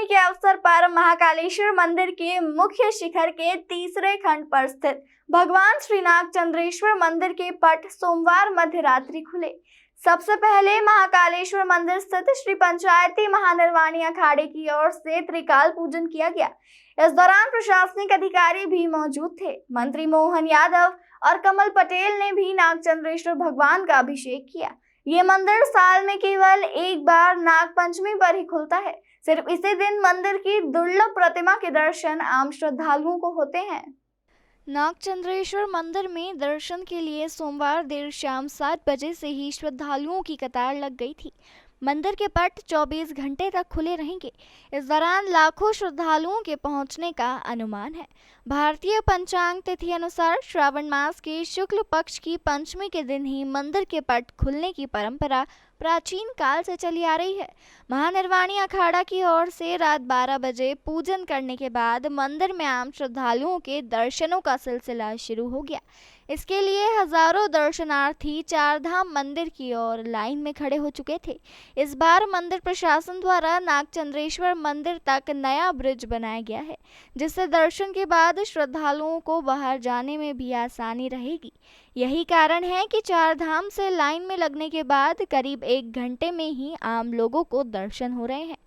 के अवसर पर महाकालेश्वर मंदिर के मुख्य शिखर के तीसरे खंड पर स्थित भगवान श्री नागचंद्रेश्वर मंदिर के पट सोमवार मध्य रात्रि खुले। सबसे पहले महाकालेश्वर मंदिर स्थित श्री पंचायती महानिर्वाणी अखाड़े की ओर से त्रिकाल पूजन किया गया। इस दौरान प्रशासनिक अधिकारी भी मौजूद थे। मंत्री मोहन यादव और कमल पटेल ने भी नागचंद्रेश्वर भगवान का अभिषेक किया। ये मंदिर साल में केवल एक बार नाग पंचमी पर ही खुलता है। सिर्फ इसी दिन मंदिर की दुर्लभ प्रतिमा के दर्शन आम श्रद्धालुओं को होते हैं। नागचंद्रेश्वर मंदिर में दर्शन के लिए सोमवार देर शाम 7 बजे से ही श्रद्धालुओं की कतार लग गई थी। मंदिर के पट 24 घंटे तक खुले रहेंगे। इस दौरान लाखों श्रद्धालुओं के पहुंचने का अनुमान है। भारतीय पंचांग तिथि अनुसार श्रावण मास के शुक्ल पक्ष की पंचमी के दिन ही मंदिर के पट खुलने की परंपरा प्राचीन काल से चली आ रही है। महानिर्वाणी अखाड़ा की ओर से रात 12 बजे पूजन करने के बाद मंदिर में आम श्रद्धालुओं के दर्शनों का सिलसिला शुरू हो गया। इसके लिए हजारों दर्शनार्थी चारधाम मंदिर की ओर लाइन में खड़े हो चुके थे। इस बार मंदिर प्रशासन द्वारा नागचंद्रेश्वर मंदिर तक नया ब्रिज बनाया गया है, जिससे दर्शन के बाद श्रद्धालुओं को बाहर जाने में भी आसानी रहेगी। यही कारण है कि चारधाम से लाइन में लगने के बाद करीब 1 घंटे में ही आम लोगों को दर्शन हो रहे हैं।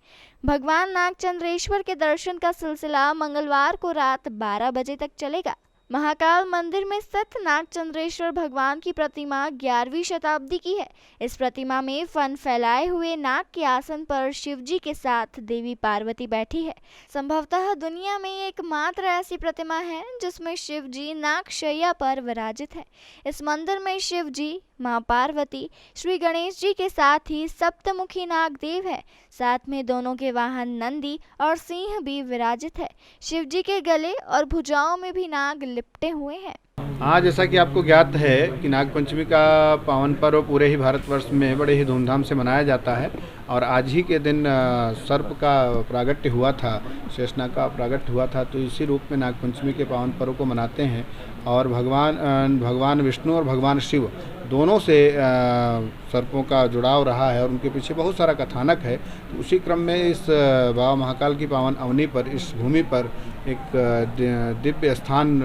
भगवान नागचंद्रेश्वर के दर्शन का सिलसिला मंगलवार को रात 12 बजे तक चलेगा। महाकाल मंदिर में स्थित नागचंद्रेश्वर भगवान की प्रतिमा 11वीं शताब्दी की है। इस प्रतिमा में फन फैलाए हुए नाग के आसन पर शिव जी के साथ देवी पार्वती बैठी है। संभवतः दुनिया में एकमात्र ऐसी प्रतिमा है जिसमें शिव जी नागशैया पर विराजित है। इस मंदिर में शिव जी, मां पार्वती, श्री गणेश जी के साथ ही सप्तमुखी नागदेव है। साथ में दोनों के वाहन नंदी और सिंह भी विराजित है। शिव जी के गले और भुजाओं में भी नाग लिपटे हुए हैं। हाँ, जैसा कि आपको ज्ञात है कि नागपंचमी का पावन पर्व पूरे ही भारतवर्ष में बड़े ही धूमधाम से मनाया जाता है और आज ही के दिन सर्प का प्रागट्य हुआ था, शेषनाग का प्रागट्य हुआ था। तो इसी रूप में नागपंचमी के पावन पर्व को मनाते हैं और भगवान विष्णु और भगवान शिव दोनों से सर्पों का जुड़ाव रहा है और उनके पीछे बहुत सारा कथानक है। तो उसी क्रम में इस बाबा महाकाल की पावन अवनी पर, इस भूमि पर एक दिव्य स्थान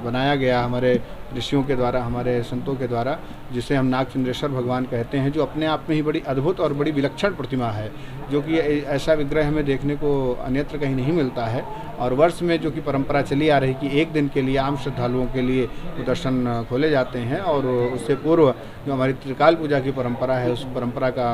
बनाया गया हमारे ऋषियों के द्वारा, हमारे संतों के द्वारा, जिसे हम नागचंद्रेश्वर भगवान कहते हैं, जो अपने आप में ही बड़ी अद्भुत और बड़ी विलक्षण प्रतिमा है, जो कि ऐसा विग्रह हमें देखने को अन्यत्र कहीं नहीं मिलता है। और वर्ष में जो कि परंपरा चली आ रही कि एक दिन के लिए आम श्रद्धालुओं के लिए दर्शन खोले जाते हैं और उससे पूर्व जो हमारी त्रिकाल पूजा की परंपरा है, उस परंपरा का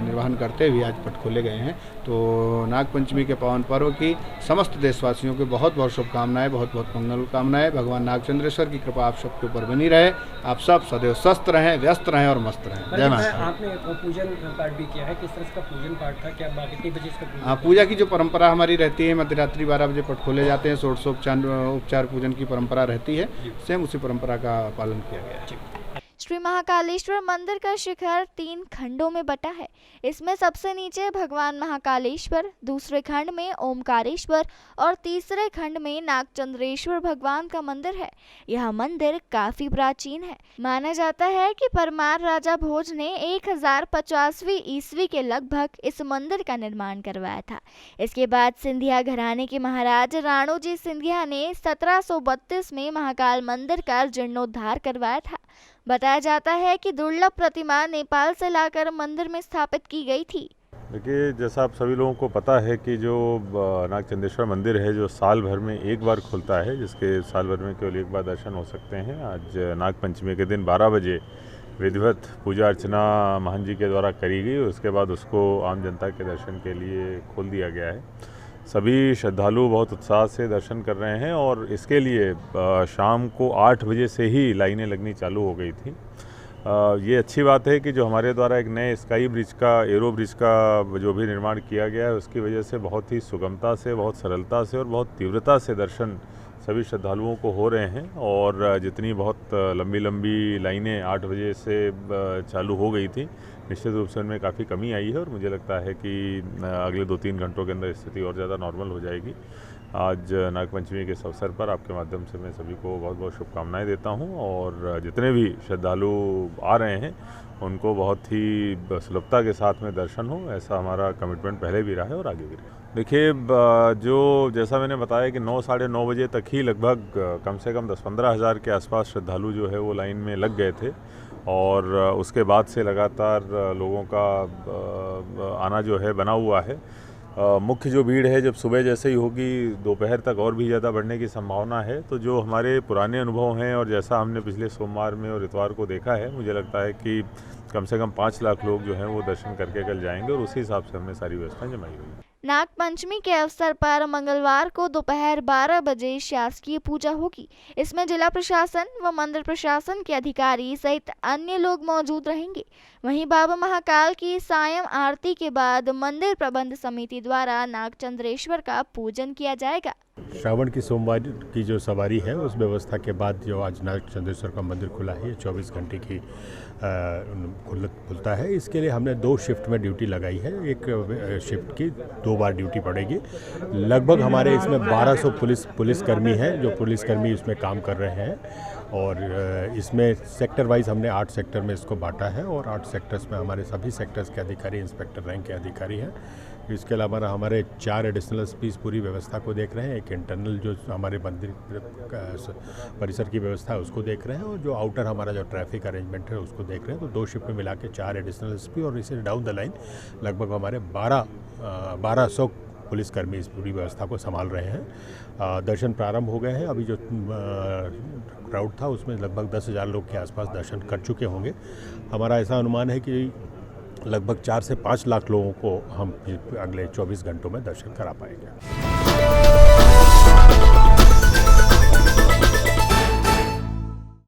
निर्वहन करते हुए आज पट खोले गए हैं। तो नागपंचमी के पावन पर्व की समस्त देशवासियों को बहुत बहुत शुभकामनाएं, बहुत बहुत मंगल कामनाएं। भगवान नागचंद्रेश्वर की कृपा आप सबके ऊपर बनी रहे। आप सब सदैव स्वस्थ रहें, व्यस्त रहें और मस्त रहें। जय माता। आपने पूजन पाठ भी किया है, किस तरह का पूजन पाठ था, क्या कितने बजे इसका पूजन? हाँ, पूजा की जो परंपरा हमारी रहती है, मध्यरात्रि 12 बजे पट खोले जाते हैं, षोडशोपचार पूजन की परंपरा रहती है। सेम उसी परंपरा का पालन किया गया है। श्री महाकालेश्वर मंदिर का शिखर 3 खंडों में बटा है। इसमें सबसे नीचे भगवान महाकालेश्वर, दूसरे खंड में ओमकारेश्वर और तीसरे खंड में नागचंद्रेश्वर भगवान का मंदिर है। यह मंदिर काफी प्राचीन है। माना जाता है कि परमार राजा भोज ने 1050वीं ईस्वी के लगभग इस मंदिर का निर्माण करवाया था। इसके बाद सिंधिया घराने के महाराज राणोजी सिंधिया ने 1732 में महाकाल मंदिर का जीर्णोद्धार करवाया था। बताया जाता है कि दुर्लभ प्रतिमा नेपाल से लाकर मंदिर में स्थापित की गई थी। देखिए, जैसा आप सभी लोगों को पता है कि जो नागचंद्रेश्वर मंदिर है, जो साल भर में एक बार खुलता है, जिसके साल भर में केवल एक बार दर्शन हो सकते हैं। आज नागपंचमी के दिन 12 बजे विधिवत पूजा अर्चना महंत जी के द्वारा करी गई। उसके बाद उसको आम जनता के दर्शन के लिए खोल दिया गया है। सभी श्रद्धालु बहुत उत्साह से दर्शन कर रहे हैं और इसके लिए शाम को 8 बजे से ही लाइनें लगनी चालू हो गई थी। ये अच्छी बात है कि जो हमारे द्वारा एक नए स्काई ब्रिज का, एरो ब्रिज का जो भी निर्माण किया गया है, उसकी वजह से बहुत ही सुगमता से, बहुत सरलता से और बहुत तीव्रता से दर्शन सभी श्रद्धालुओं को हो रहे हैं। और जितनी बहुत लंबी लंबी लाइनें 8 बजे से चालू हो गई थी, निश्चित रूप से उनमें काफ़ी कमी आई है और मुझे लगता है कि अगले 2-3 घंटों के अंदर स्थिति और ज़्यादा नॉर्मल हो जाएगी। आज नागपंचमी के इस अवसर पर आपके माध्यम से मैं सभी को बहुत बहुत शुभकामनाएं देता हूं और जितने भी श्रद्धालु आ रहे हैं उनको बहुत ही सुलभता के साथ में दर्शन हो, ऐसा हमारा कमिटमेंट पहले भी रहा है और आगे भी रहा है। देखिए, जो जैसा मैंने बताया कि 9 साढ़े 9 बजे तक ही लगभग कम से कम 10-15 हज़ार के आसपास श्रद्धालु जो है वो लाइन में लग गए थे और उसके बाद से लगातार लोगों का आना जो है बना हुआ है। मुख्य जो भीड़ है जब सुबह जैसे ही होगी दोपहर तक और भी ज़्यादा बढ़ने की संभावना है। तो जो हमारे पुराने अनुभव हैं और जैसा हमने पिछले सोमवार में और इतवार को देखा है, मुझे लगता है कि कम से कम 5 लाख लोग जो हैं वो दर्शन करके कल जाएंगे और उसी हिसाब से हमने सारी व्यवस्थाएं जमाई हुई है। नाग पंचमी के अवसर पर मंगलवार को दोपहर 12 बजे शासकीय पूजा होगी। इसमें जिला प्रशासन व मंदिर प्रशासन के अधिकारी सहित अन्य लोग मौजूद रहेंगे। वहीं बाबा महाकाल की सायं आरती के बाद मंदिर प्रबंध समिति द्वारा नागचंद्रेश्वर का पूजन किया जाएगा। श्रावण की सोमवार की जो सवारी है उस व्यवस्था के बाद जो आज नागचंद्रेश्वर का मंदिर खुला है, 24 घंटे की खुलता है। इसके लिए हमने 2 शिफ्ट में ड्यूटी लगाई है। एक शिफ्ट की 2 बार ड्यूटी पड़ेगी। लगभग हमारे इसमें 1200 पुलिसकर्मी हैं जो पुलिसकर्मी इसमें काम कर रहे हैं और इसमें सेक्टर वाइज हमने 8 सेक्टर में इसको बांटा है और 8 सेक्टर्स में हमारे सभी सेक्टर्स के अधिकारी इंस्पेक्टर रैंक के अधिकारी हैं। इसके अलावा हमारे 4 एडिशनल एसपीज पूरी व्यवस्था को देख रहे हैं। एक इंटरनल जो हमारे मंदिर परिसर की व्यवस्था है उसको देख रहे हैं और जो आउटर हमारा जो ट्रैफिक अरेंजमेंट है उसको देख रहे हैं। तो 2 शिफ्ट में मिला के 4 एडिशनल एसपी और इसे डाउन द लाइन लगभग हमारे 1200 पुलिसकर्मी इस पूरी व्यवस्था को संभाल रहे हैं। दर्शन प्रारंभ हो गए हैं। अभी जो क्राउड था उसमें लगभग 10,000 लोग के आसपास दर्शन कर चुके होंगे। हमारा ऐसा अनुमान है कि लगभग 4 से 5 लाख लोगों को हम अगले 24 घंटों में दर्शन करा पाएंगे।